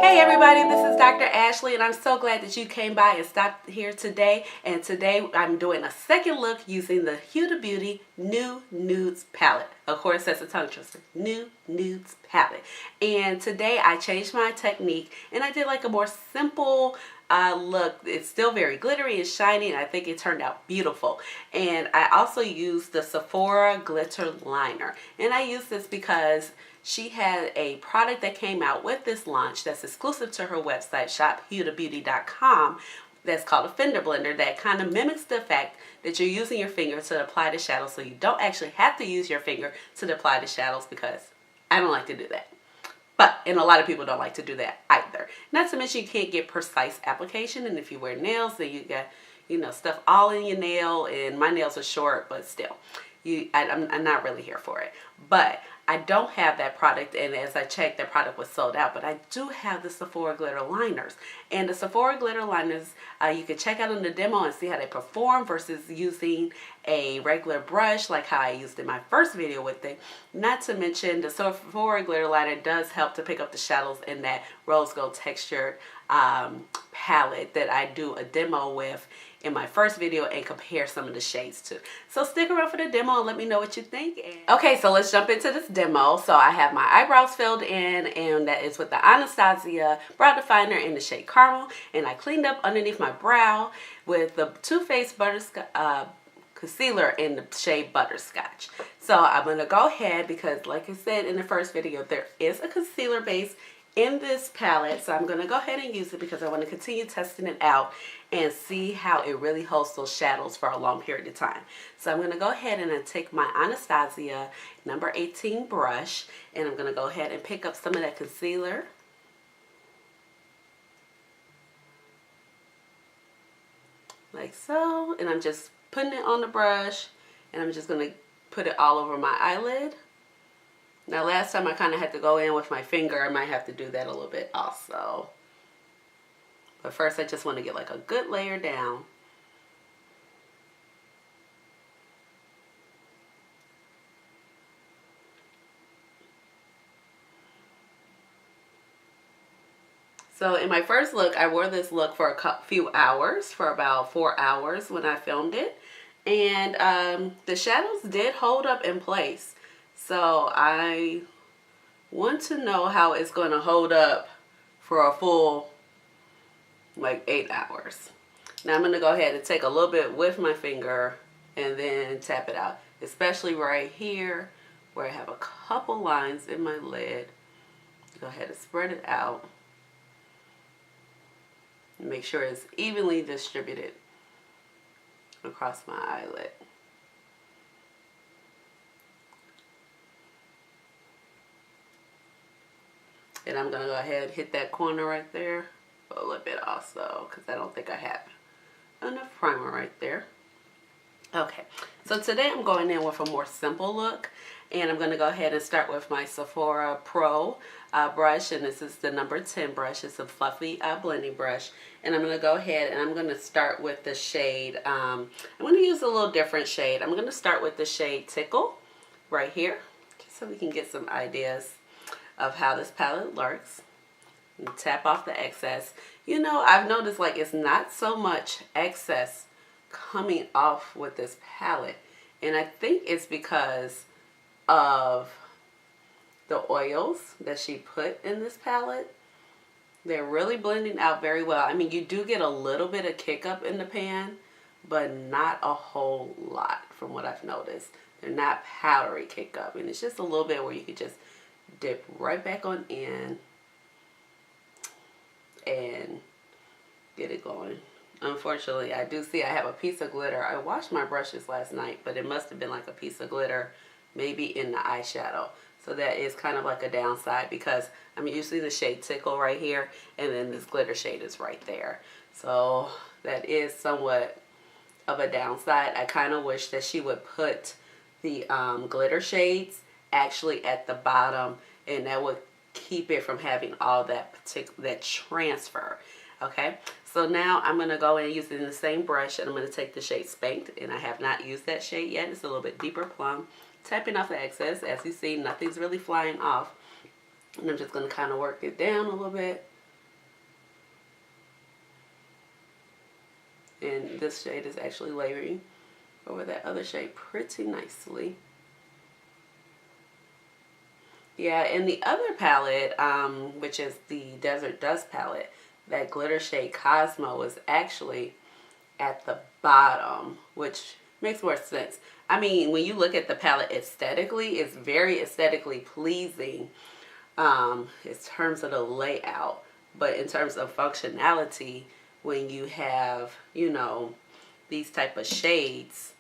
Hey everybody, this is Dr. Ashley and I'm so glad that you came by and stopped here today. And today I'm doing a second look using the Huda Beauty New Nudes palette. Of course, that's a tongue twister. New Nudes palette. And today I changed my technique and I did like a more simple look. It's still very glittery and shiny and I think it turned out beautiful. And I also used the Sephora glitter liner. And I used this because she had a product that came out with this launch that's exclusive to her website, shophudabeauty.com, that's called a fender blender that kind of mimics the fact that you're using your finger to apply the shadows, so you don't actually have to use your finger to apply the shadows, because I don't like to do that. And a lot of people don't like to do that either. Not to mention you can't get precise application, and if you wear nails, then you got, stuff all in your nail, and my nails are short, but still, I'm not really here for it. But I don't have that product, and as I checked, that product was sold out. But I do have the Sephora glitter liners, and the Sephora glitter liners you can check out in the demo and see how they perform versus using a regular brush like how I used in my first video with it. Not to mention the Sephora glitter liner does help to pick up the shadows in that rose gold textured palette that I do a demo with in my first video and compare some of the shades to. So stick around for the demo and let me know what you think. Okay, so let's jump into this demo. So I have my eyebrows filled in, and that is with the Anastasia brow definer in the shade Caramel, and I cleaned up underneath my brow with the Too Faced concealer in the shade Butterscotch. So I'm going to go ahead, because like I said in the first video, there is a concealer base in this palette, so I'm going to go ahead and use it because I want to continue testing it out and see how it really holds those shadows for a long period of time. So I'm going to go ahead and take my Anastasia number 18 brush, and I'm going to go ahead and pick up some of that concealer. Like so, and I'm just putting it on the brush, and I'm just going to put it all over my eyelid. Now last time I kind of had to go in with my finger. I might have to do that a little bit also. But first I just want to get like a good layer down. So in my first look, I wore this look for a few hours, for about 4 hours when I filmed it. And the shadows did hold up in place. So I want to know how it's going to hold up for a full like 8 hours. Now I'm going to go ahead and take a little bit with my finger and then tap it out, especially right here where I have a couple lines in my lid. Go ahead and spread it out and make sure it's evenly distributed across my eyelid. And I'm going to go ahead and hit that corner right there a little bit also, because I don't think I have enough primer right there. Okay, so today I'm going in with a more simple look, and I'm going to go ahead and start with my Sephora Pro brush, and this is the number 10 brush. It's a fluffy blending brush, and I'm going to go ahead and I'm going to start with the shade, I'm going to use a little different shade. I'm going to start with the shade Tickle right here, just so we can get some ideas of how this palette looks. And tap off the excess. I've noticed like it's not so much excess coming off with this palette, and I think it's because of the oils that she put in this palette. They're really blending out very well. I mean, you do get a little bit of kick up in the pan, but not a whole lot from what I've noticed. They're not powdery kick up, and it's just a little bit where you could just dip right back on in and get it going. Unfortunately, I do see I have a piece of glitter. I washed my brushes last night, but it must have been like a piece of glitter maybe in the eyeshadow. So that is kind of like a downside, because I'm using the shade Tickle right here, and then this glitter shade is right there. So that is somewhat of a downside. I kind of wish that she would put the glitter shades actually at the bottom, and that would keep it from having all that transfer. Okay, so now I'm going to go in using the same brush, and I'm going to take the shade Spanked, and I have not used that shade yet. It's a little bit deeper plum. Tapping off the excess. As you see, nothing's really flying off, and I'm just going to kind of work it down a little bit And this shade is actually layering over that other shade pretty nicely. Yeah, and the other palette, which is the Desert Dust palette, that glitter shade Cosmo is actually at the bottom, which makes more sense. I mean, when you look at the palette aesthetically, it's very aesthetically pleasing in terms of the layout. But in terms of functionality, when you have, you know, these type of shades,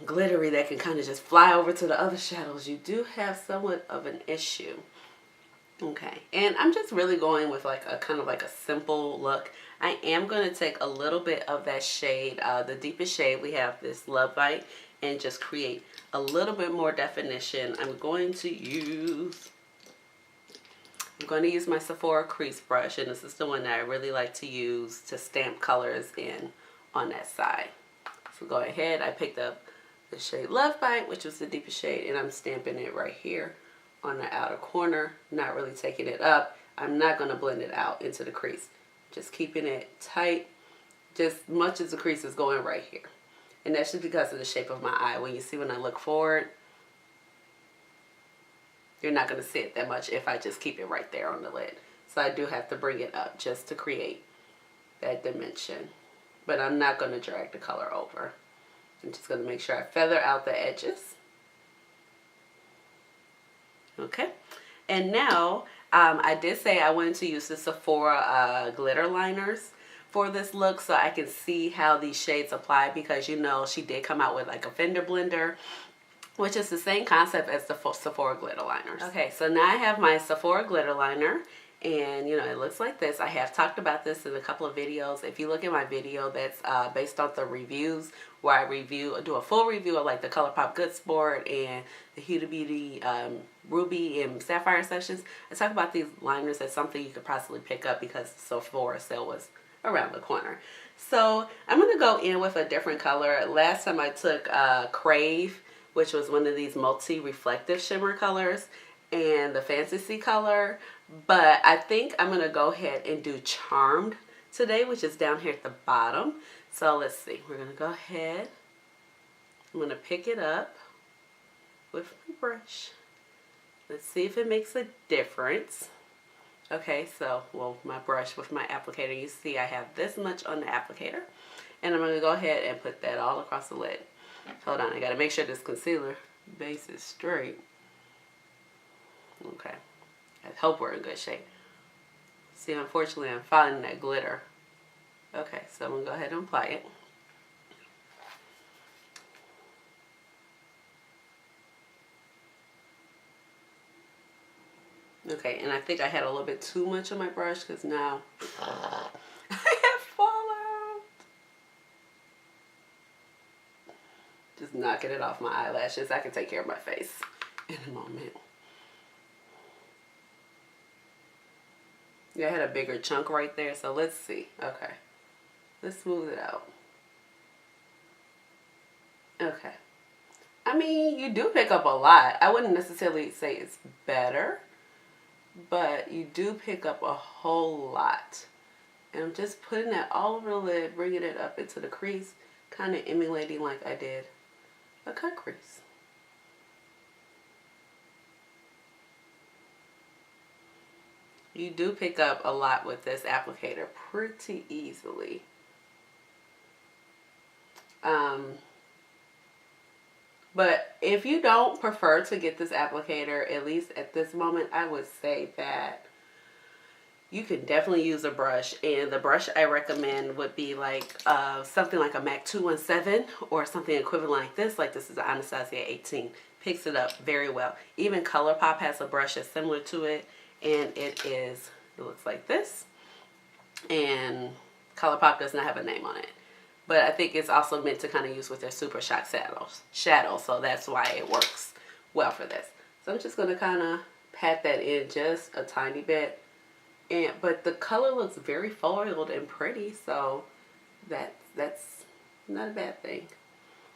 glittery that can kind of just fly over to the other shadows, you do have somewhat of an issue. Okay, and I'm just really going with like a kind of like a simple look. I am going to take a little bit of that shade, the deepest shade we have, this Love Bite, and just create a little bit more definition. I'm going to use my Sephora crease brush, and this is the one that I really like to use to stamp colors in on that side. So go ahead, I picked up the shade Love Bite, which was the deepest shade, and I'm stamping it right here on the outer corner, not really taking it up. I'm not going to blend it out into the crease. Just keeping it tight, just much as the crease is going right here. And that's just because of the shape of my eye. When you see when I look forward, you're not going to see it that much if I just keep it right there on the lid. So I do have to bring it up just to create that dimension. But I'm not going to drag the color over. I'm just going to make sure I feather out the edges. Okay, and now I did say I wanted to use the Sephora glitter liners for this look so I can see how these shades apply, because you know she did come out with like a fender blender, which is the same concept as the Sephora glitter liners. Okay, so now I have my Sephora glitter liner, and you know it looks like this. I have talked about this in a couple of videos. If you look at my video that's based on the reviews, where I do a full review of like the ColourPop Good Sport and the Huda Beauty Ruby and Sapphire sessions, I talk about these liners as something you could possibly pick up because the Sephora sale was around the corner. So I'm going to go in with a different color. Last time I took Crave, which was one of these multi-reflective shimmer colors, and the Fantasy color, but I think I'm going to go ahead and do Charmed today, which is down here at the bottom. So let's see, we're going to go ahead, I'm going to pick it up with my brush. Let's see if it makes a difference. Okay, so, well, my brush with my applicator, you see I have this much on the applicator, and I'm going to go ahead and put that all across the lid. Hold on, I got to make sure this concealer base is straight. Okay, I hope we're in good shape. See, unfortunately, I'm finding that glitter. Okay, so I'm going to go ahead and apply it. Okay, and I think I had a little bit too much on my brush because now I have fallout. Just knocking it off my eyelashes. I can take care of my face in a moment. Yeah, I had a bigger chunk right there, so let's see. Okay, let's smooth it out. Okay. I mean, you do pick up a lot. I wouldn't necessarily say it's better, but you do pick up a whole lot. And I'm just putting that all over the lid, bringing it up into the crease, kind of emulating like I did a cut crease. You do pick up a lot with this applicator pretty easily. But if you don't prefer to get this applicator, at least at this moment, I would say that you can definitely use a brush. And the brush I recommend would be like something like a MAC 217 or something equivalent like this. Like this is an Anastasia 18. Picks it up very well. Even ColourPop has a brush that's similar to it. And it looks like this. And ColourPop does not have a name on it. But I think it's also meant to kind of use with their Super Shock shadows. So that's why it works well for this. So I'm just going to kind of pat that in just a tiny bit. But the color looks very foiled and pretty. So that's not a bad thing.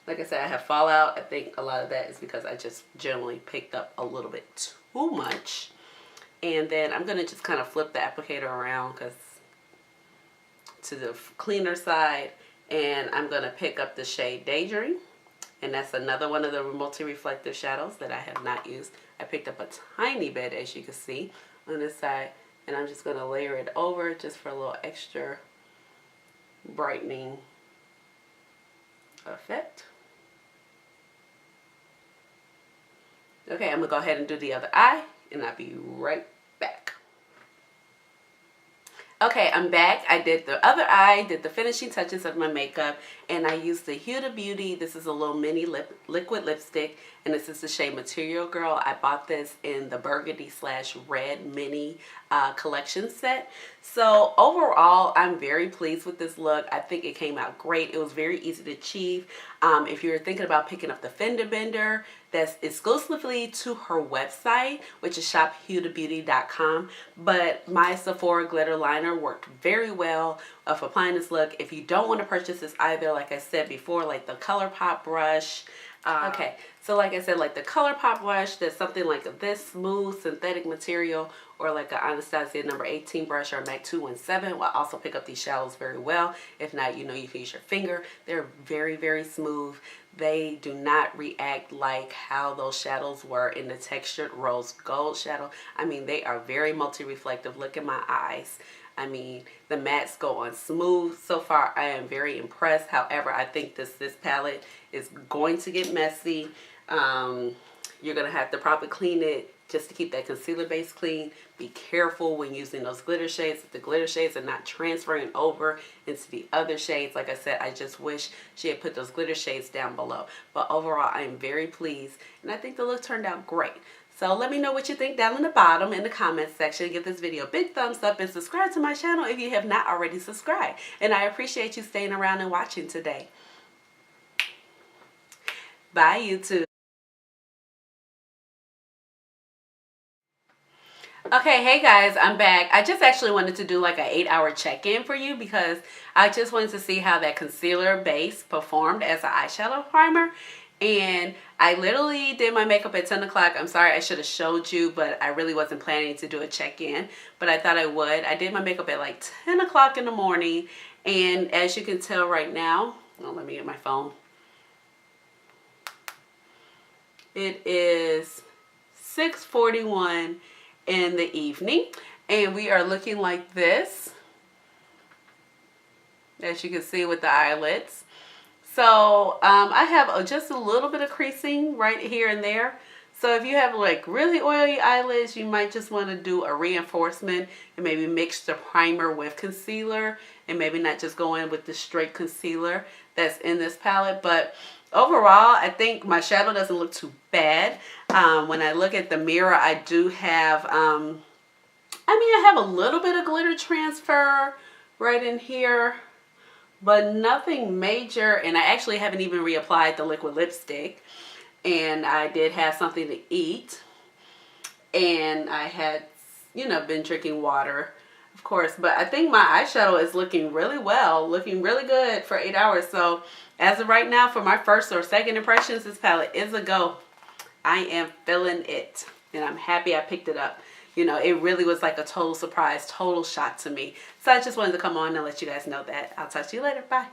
Like I said, I have fallout. I think a lot of that is because I just generally picked up a little bit too much. And then I'm going to just kind of flip the applicator around to the cleaner side, and I'm going to pick up the shade Daydream. And that's another one of the multi-reflective shadows that I have not used. I picked up a tiny bit, as you can see, on this side. And I'm just going to layer it over just for a little extra brightening effect. Okay, I'm going to go ahead and do the other eye, and I'll be right back. Okay, I'm back. I did the other eye, did the finishing touches of my makeup, and I used the Huda Beauty. This is a little mini liquid lipstick, and this is the shade Material Girl. I bought this in the burgundy/red mini collection set. So overall, I'm very pleased with this look. I think it came out great. It was very easy to achieve. If you're thinking about picking up the Fender Bender, that's exclusively to her website, which is shophudabeauty.com. But my Sephora glitter liner worked very well for applying this look. If you don't want to purchase this either, like I said before, like the ColourPop brush. Okay, so like I said, like the ColourPop brush, there's something like this smooth synthetic material, or like an Anastasia number 18 brush or a MAC 217 will also pick up these shadows very well. If not, you know, you can use your finger. They're very, very smooth. They do not react like how those shadows were in the textured rose gold shadow. I mean, they are very multi-reflective. Look at my eyes. I mean, the mattes go on smooth. So far, I am very impressed. However, I think this palette is going to get messy. You're going to have to probably clean it just to keep that concealer base clean. Be careful when using those glitter shades. If the glitter shades are not transferring over into the other shades, like I said, I just wish she had put those glitter shades down below. But overall, I am very pleased, and I think the look turned out great. So let me know what you think down in the bottom in the comments section. Give this video a big thumbs up and subscribe to my channel if you have not already subscribed. And I appreciate you staying around and watching today. Bye, YouTube. Okay, hey guys, I'm back. I just actually wanted to do like an 8-hour check-in for you because I just wanted to see how that concealer base performed as an eyeshadow primer. And I literally did my makeup at 10 o'clock. I'm sorry, I should have showed you, but I really wasn't planning to do a check-in, but I thought I would. I did my makeup at like 10 o'clock in the morning, and as you can tell right now, oh, let me get my phone. It is 6:41 in the evening, and we are looking like this, as you can see with the eyelids. So I have just a little bit of creasing right here and there. So if you have like really oily eyelids, you might just want to do a reinforcement and maybe mix the primer with concealer, and maybe not just go in with the straight concealer that's in this palette. But overall, I think my shadow doesn't look too bad. When I look at the mirror, I do have, I have a little bit of glitter transfer right in here, but nothing major. And I actually haven't even reapplied the liquid lipstick. And I did have something to eat. And I had, you know, been drinking water, of course. But I think my eyeshadow is looking really well, looking really good for 8 hours. So as of right now, for my first or second impressions, this palette is a go. I am feeling it. And I'm happy I picked it up. You know, it really was like a total surprise, total shock to me. So I just wanted to come on and let you guys know that. I'll talk to you later. Bye.